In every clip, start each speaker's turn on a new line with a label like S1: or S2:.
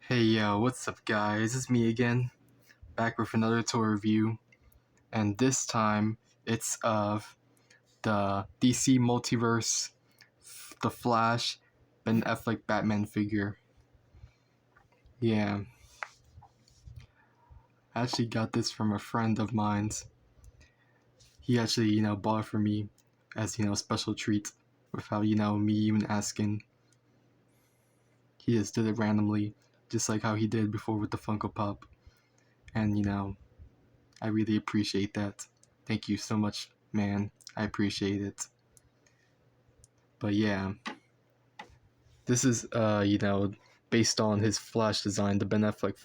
S1: Hey yo, what's up guys? It's me again, back with another toy review, and this time it's of the DC Multiverse The Flash Ben Affleck Batman figure. Yeah, I actually got this from a friend of mine's. He actually, bought it for me as, a special treat without, me even asking. He just did it randomly, just like how he did before with the Funko Pop. And, I really appreciate that. Thank you so much, man. I appreciate it. But yeah, this is based on his Flash design, the Ben Affleck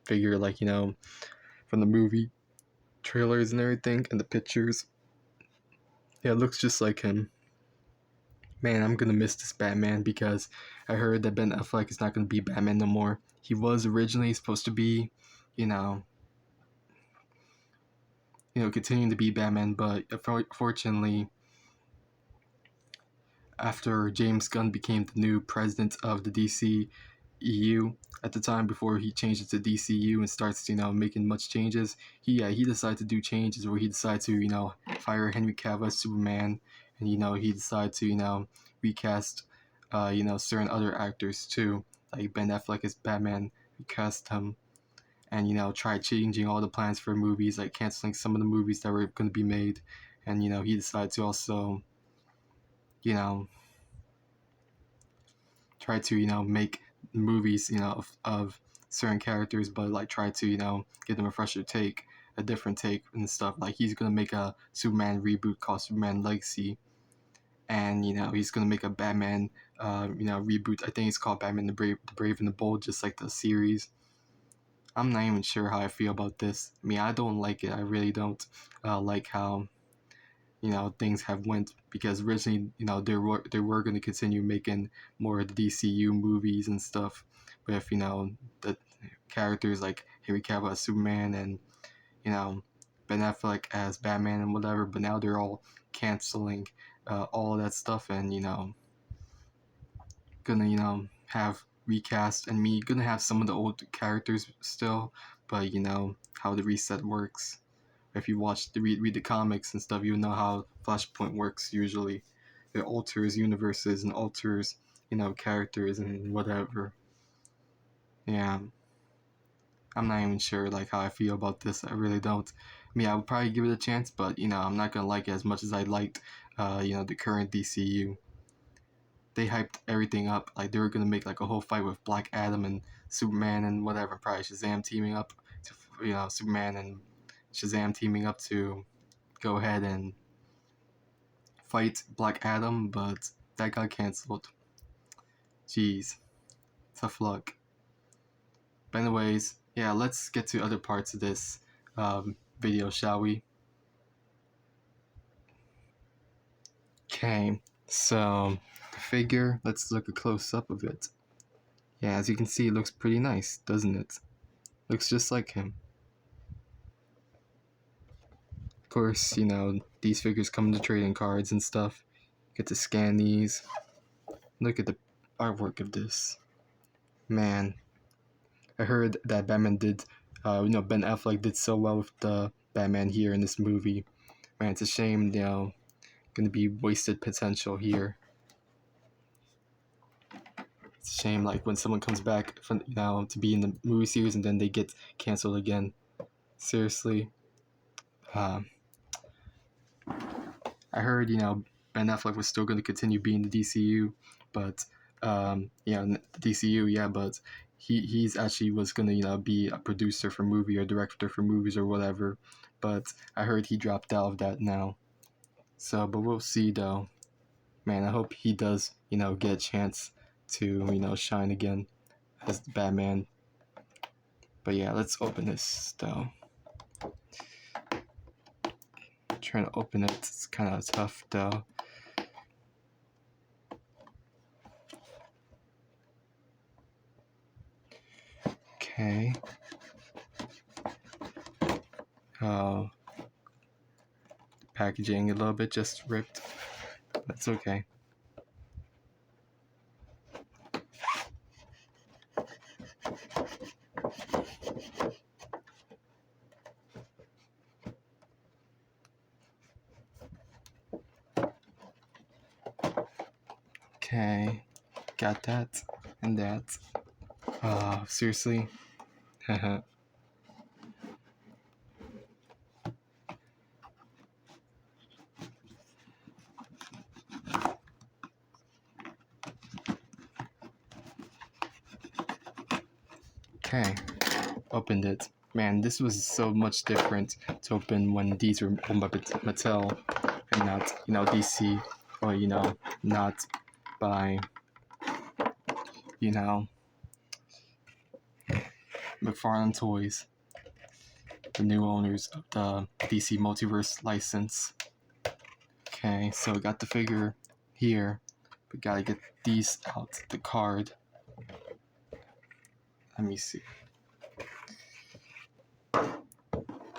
S1: figure, like from the movie trailers and everything, and the pictures. Yeah, it looks just like him. Man, I'm gonna miss this Batman because I heard that Ben Affleck is not gonna be Batman no more. He was originally supposed to be, you know, continuing to be Batman, but unfortunately, after James Gunn became the new president of the DC EU at the time, before he changed it to DCU and starts making much changes, he decided to do changes where he decided to fire Henry Cavill as Superman, and he decided to recast certain other actors too, like Ben Affleck as Batman, recast him, and try changing all the plans for movies, like canceling some of the movies that were going to be made, and he decided to also you know try to make movies of certain characters, but like try to give them a fresher take, a different take and stuff. Like he's gonna make a Superman reboot called Superman Legacy, and he's gonna make a Batman reboot. I think it's called Batman the Brave and the Bold, just like the series. I'm not even sure how I feel about this. I mean, I don't like it. I really don't like how things have went, because originally they were going to continue making more of the DCU movies and stuff with the characters like Henry Cavill as Superman and Ben Affleck as Batman and whatever, but now they're all canceling all of that stuff, and gonna have recast, and me gonna have some of the old characters still, but how the reset works. If you read the comics and stuff, you know how Flashpoint works usually. It alters universes and alters characters and whatever. Yeah, I'm not even sure like how I feel about this. I really don't. I mean, I would probably give it a chance, but I'm not gonna like it as much as I liked the current DCU. They hyped everything up like they were gonna make like a whole fight with Black Adam and Superman and whatever. Probably Shazam teaming up to Superman and Shazam teaming up to go ahead and fight Black Adam, but that got cancelled. Jeez, tough luck. But anyways, yeah, let's get to other parts of this video, shall we? Okay, so the figure, let's look a close up of it. Yeah, as you can see, it looks pretty nice, doesn't it? Looks just like him. Of course, these figures come in the trading cards and stuff. Get to scan these. Look at the artwork of this. Man, I heard that Batman did, Ben Affleck did so well with the Batman here in this movie. Man, it's a shame, gonna be wasted potential here. It's a shame, like when someone comes back from to be in the movie series and then they get canceled again. Seriously. I heard Ben Affleck was still gonna continue being the DCU, but the DCU, yeah, but he's actually was gonna be a producer for movie or director for movies or whatever, but I heard he dropped out of that now. So, but we'll see though. Man, I hope he does get a chance to shine again as Batman. But yeah, let's open this though. Trying to open it, it's kind of tough though. Okay. Oh, packaging a little bit just ripped. That's okay. Okay, got that and that. Seriously? Haha. Okay, opened it. Man, this was so much different to open when these were owned by Mattel and not, DC, or, not by, you know, McFarlane Toys, the new owners of the DC Multiverse license. Okay, so we got the figure here, but gotta get these out, the card. Let me see.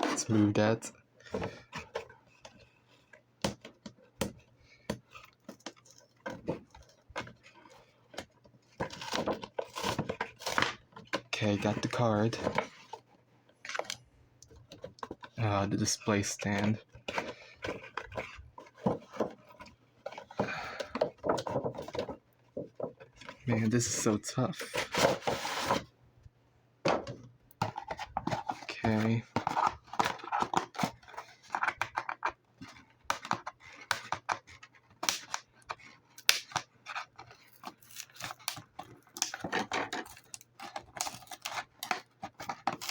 S1: Let's move that. Okay, got the card. The display stand. Man, this is so tough. Okay.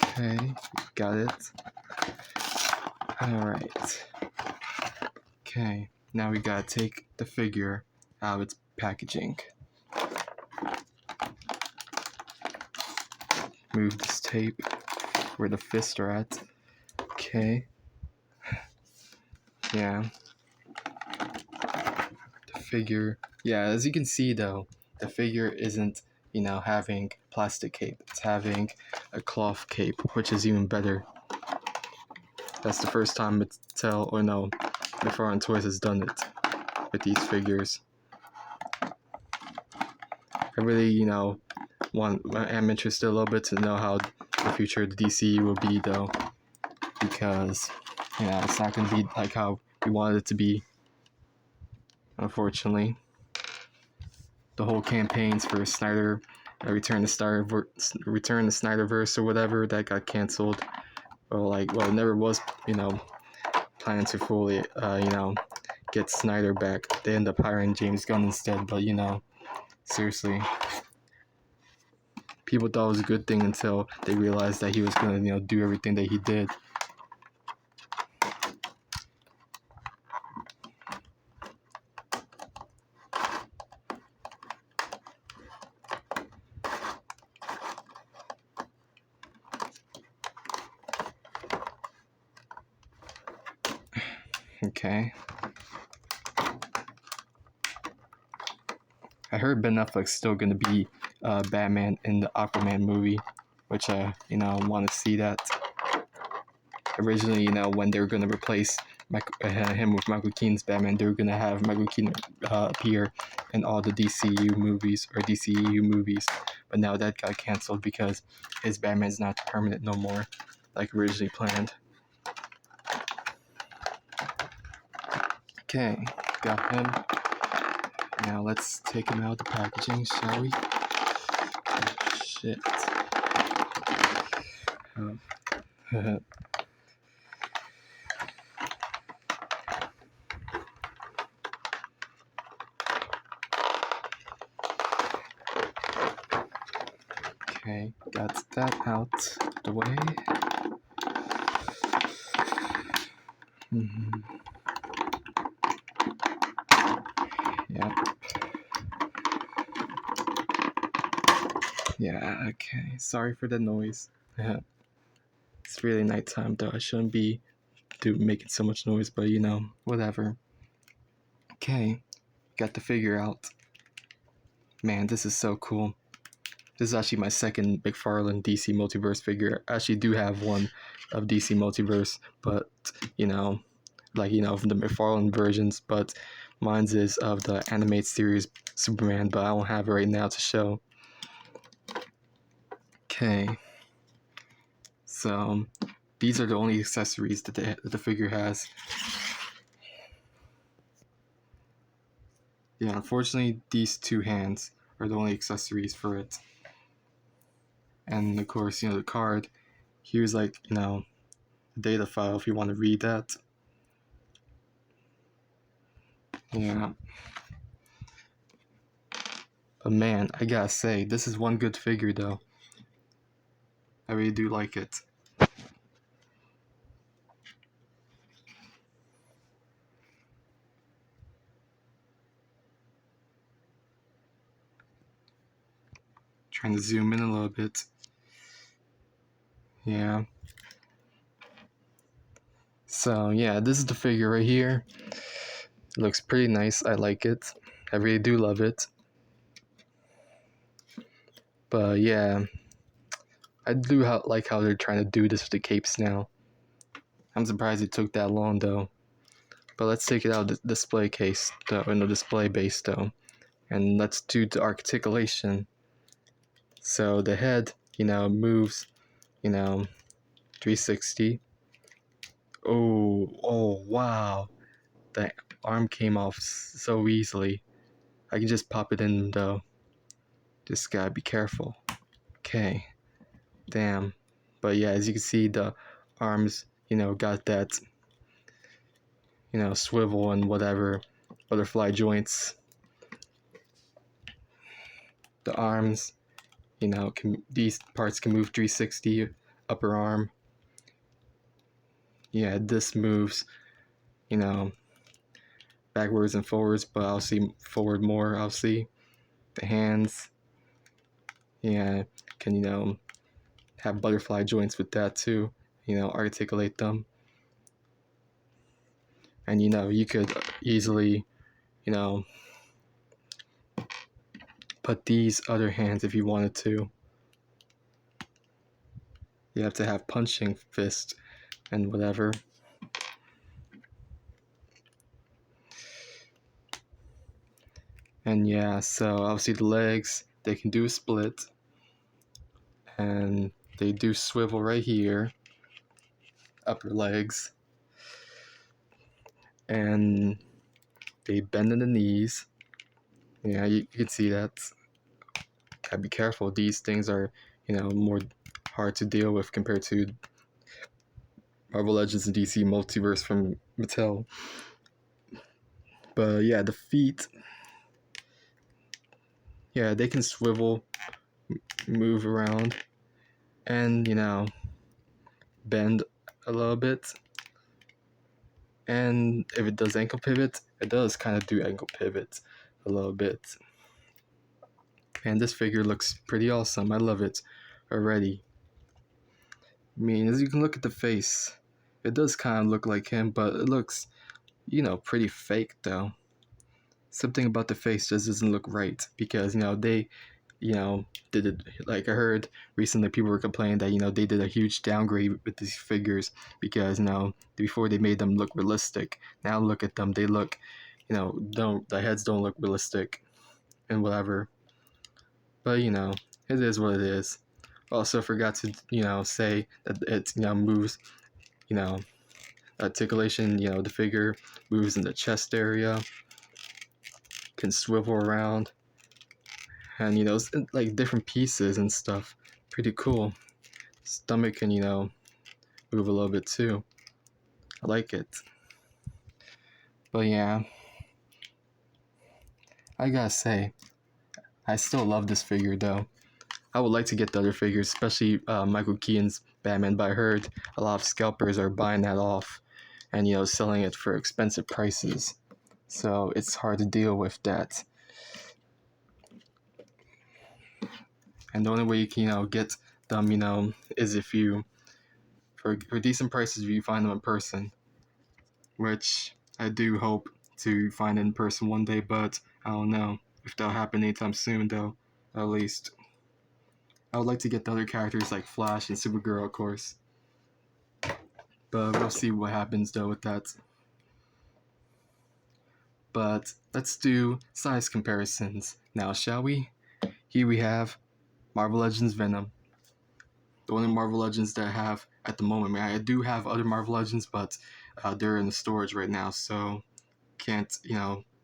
S1: Okay, got it. Alright. Okay, now we gotta take the figure out of its packaging. Move this tape where the fists are at. Okay. Yeah. The figure. Yeah, as you can see though, the figure isn't, having plastic cape. It's having a cloth cape, which is even better. That's the first time Mattel, or no, McFarlane Toys has done it with these figures. I really, I'm interested a little bit to know how the future of the DCU will be though, because, it's not going to be like how we wanted it to be, unfortunately. The whole campaigns for Snyder, Return to Snyderverse or whatever, that got canceled. Or it never was, planned to fully, get Snyder back. They ended up hiring James Gunn instead, but, seriously. People thought it was a good thing until they realized that he was going to, do everything that he did. Okay. I heard Ben Affleck's still going to be Batman in the Aquaman movie, which I, want to see that. Originally, when they were going to replace him with Michael Keaton's Batman, they were going to have Michael Keaton appear in all the DCU movies or DCEU movies. But now that got canceled because his Batman's not permanent no more, like originally planned. Okay, got him. Now let's take him out of the packaging, shall we? Oh, shit. Okay, got that out of the way. Yep. Yeah, okay. Sorry for the noise. It's really nighttime though. I shouldn't be making so much noise, but whatever. Okay, got the figure out. Man, this is so cool. This is actually my second McFarlane DC Multiverse figure. I actually do have one of DC Multiverse, but from the McFarlane versions, but mine's is of the animated series Superman, but I don't have it right now to show. Okay. So these are the only accessories that the figure has. Yeah, unfortunately, these two hands are the only accessories for it. And of course, the card. Here's like, a data file if you want to read that. Yeah. But man, I gotta say, this is one good figure though. I really do like it. Trying to zoom in a little bit. Yeah. So yeah, this is the figure right here. It looks pretty nice. I like it. I really do love it. But yeah, I do like how they're trying to do this with the capes now. I'm surprised it took that long though. But let's take it out of the display case though, in the display base though, and let's do the articulation. So the head, moves, 360. Oh wow! The arm came off so easily. I can just pop it in though. Just gotta be careful. Okay. Damn. But yeah, as you can see, the arms, got that, swivel and whatever, butterfly joints. The arms, these parts can move 360, upper arm. Yeah, this moves, you know, backwards and forwards, but I'll see forward more, I'll see. The hands, yeah, can, have butterfly joints with that too, articulate them. And, you could easily, put these other hands if you wanted to. You have to have punching fist and whatever. And yeah, so obviously the legs, they can do a split. And they do swivel right here. Upper legs. And they bend in the knees. Yeah, you can see that. Gotta be careful. These things are, more hard to deal with compared to Marvel Legends and DC Multiverse from Mattel. But yeah, the feet, yeah, they can swivel, move around, and, bend a little bit. And if it does ankle pivot, it does kind of do ankle pivots a little bit. And this figure looks pretty awesome. I love it already. I mean, as you can look at the face, it does kind of look like him, but it looks, pretty fake though. Something about the face just doesn't look right because, they, did it, like I heard recently people were complaining that, they did a huge downgrade with these figures because, before they made them look realistic. Now look at them, they look, the heads don't look realistic and whatever. But, it is what it is. Also forgot to, say that it, moves, articulation, the figure moves in the chest area, can swivel around, and, it's like different pieces and stuff. Pretty cool. Stomach can, move a little bit too. I like it. But yeah, I gotta say, I still love this figure though. I would like to get the other figures, especially Michael Keaton's Batman, but I heard a lot of scalpers are buying that off and, selling it for expensive prices. So it's hard to deal with that. And the only way you can, get them, is if you, for decent prices, if you find them in person. Which I do hope to find in person one day, but I don't know if that'll happen anytime soon though, at least. I would like to get the other characters like Flash and Supergirl, of course. But we'll see what happens though with that. But let's do size comparisons now, shall we? Here we have Marvel Legends Venom. The only Marvel Legends that I have at the moment. I do have other Marvel Legends, but they're in the storage right now, so can't,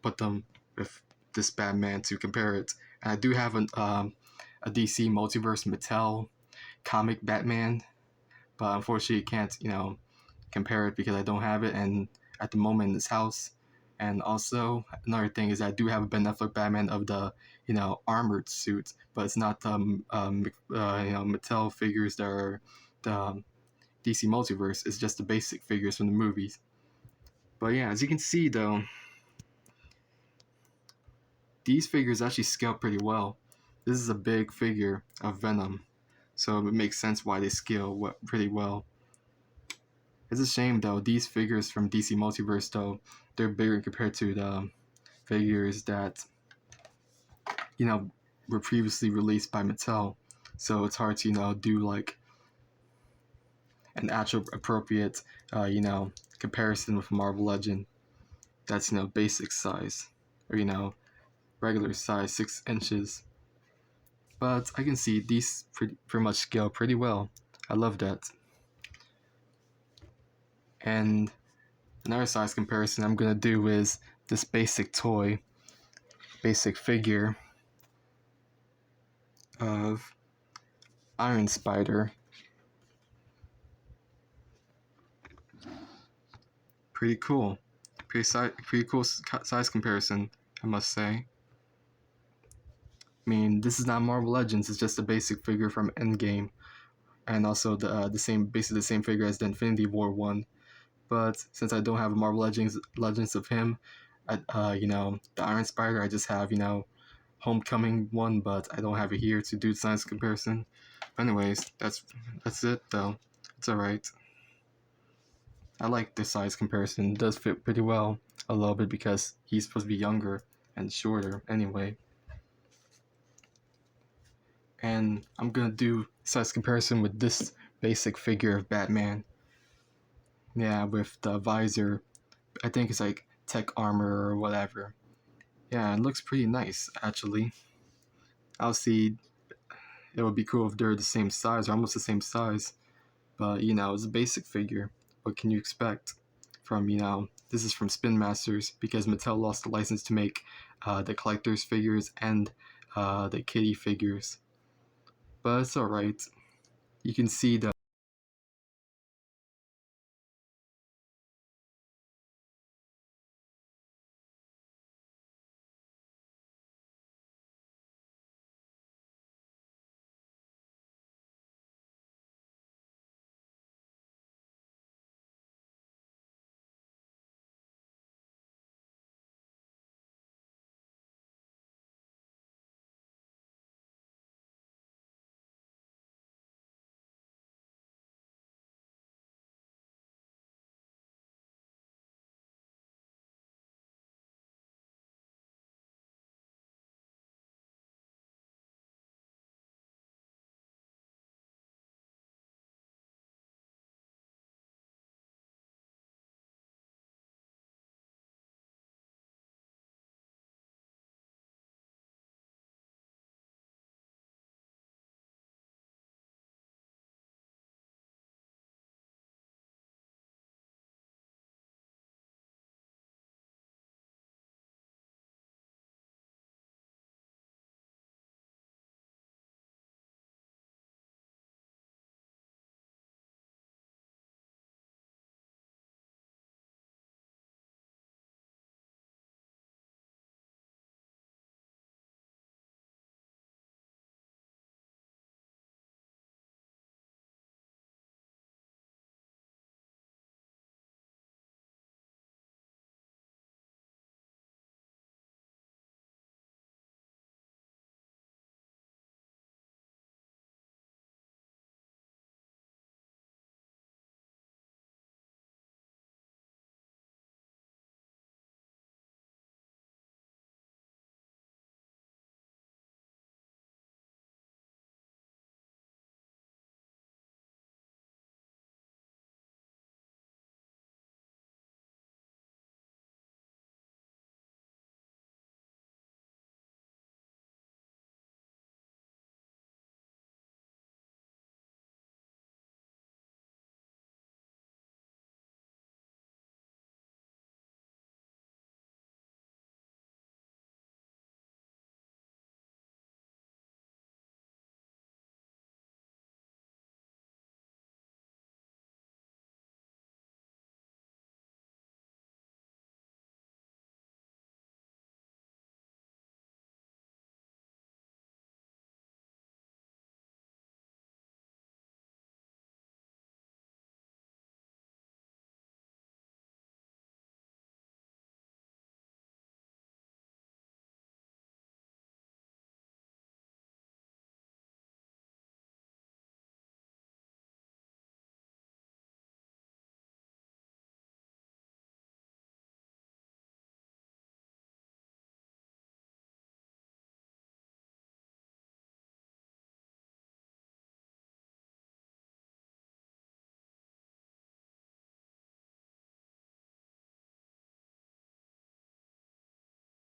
S1: put them with this Batman to compare it. And I do have a DC Multiverse Mattel comic Batman, but unfortunately can't compare it because I don't have it and at the moment in this house. And also another thing is I do have a Ben Affleck Batman of the armored suit, but it's not the Mattel figures that are the DC Multiverse. It's just the basic figures from the movies. But yeah, as you can see though, these figures actually scale pretty well. This is a big figure of Venom, so it makes sense why they scale pretty well. It's a shame though, these figures from DC Multiverse though, they're bigger compared to the figures that were previously released by Mattel. So it's hard to do like an actual appropriate comparison with Marvel Legend that's basic size or regular size 6 inches. But I can see these pretty much scale pretty well. I love that. And another size comparison I'm gonna do is this basic figure of Iron Spider. Pretty cool. Pretty cool size comparison, I must say. I mean, this is not Marvel Legends. It's just a basic figure from Endgame, and also basically the same figure as the Infinity War one. But since I don't have a Marvel Legends of him, the Iron Spider, I just have Homecoming one, but I don't have it here to do size comparison. Anyways, that's it though. It's alright. I like the size comparison. It does fit pretty well a little bit because he's supposed to be younger and shorter anyway. And I'm gonna do size comparison with this basic figure of Batman. Yeah, with the visor. I think it's like tech armor or whatever. Yeah, it looks pretty nice actually. I'll see. It would be cool if they're the same size or almost the same size. But it's a basic figure. What can you expect from this is from Spin Masters because Mattel lost the license to make the collector's figures and the kitty figures. But it's alright. You can see the